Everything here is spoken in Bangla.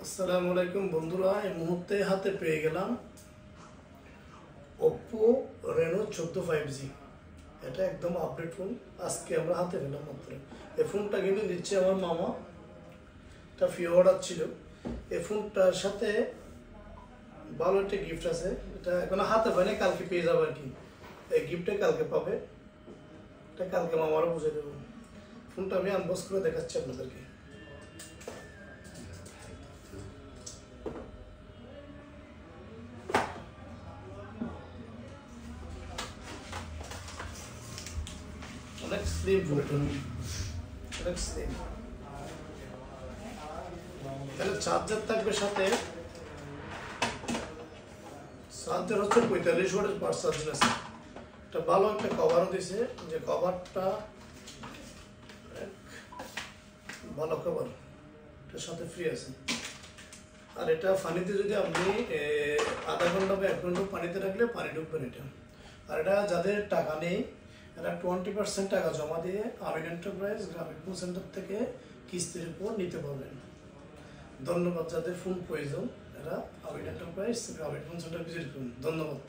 আসসালামু আলাইকুম বন্ধুরা, এই মুহূর্তে হাতে পেয়ে গেলাম Oppo Reno 14 5G। এটা একদম আপডেট ফোন, আজকে আমরা হাতে পেলাম মাত্র। এই ফোনটা কিন্তু দিচ্ছে আমার মামা, এটা ফ্রি অর্ডার ছিল। এই ফোনটার সাথে ভালো একটা গিফট আছে, এটা এখনো হাতে পাইনি, কালকে পেয়ে যাবে আর কি। এই গিফটটা কালকে পাবে, এটা কালকে মামারও বুঝে দেবো। ফোনটা আমি আনবক্স করে দেখাচ্ছি আপনাদেরকে। অনেক স্লিম ফোনটা, অনেক স্লিম। তাহলে চার্জার থাকবে সাথে, চার্জার হচ্ছে 45 ওয়াটের পাওয়ার চার্জার আছে। এটা ভালো একটা কভারও দিছে, যে কভারটা ভালো কভার, এটার সাথে ফ্রি আছে। আর এটা পানিতে যদি আপনি আধা ঘন্টা বা 1 ঘন্টা পানিতে রাখলে পানি ঢুকবে না এটা। আর এটা যাদের টাকা নেই, এরা 20% টাকা জমা দিয়ে আমিন এন্টারপ্রাইজ গ্রামীণ ফোন সেন্টার থেকে কিস্তির উপর নিতে পারবেন। ধন্যবাদ। যাদের ফোন প্রয়োজন এরা আমিন এন্টারপ্রাইজ গ্রামীণ ফোন সেন্টার ভিজিট করুন। ধন্যবাদ।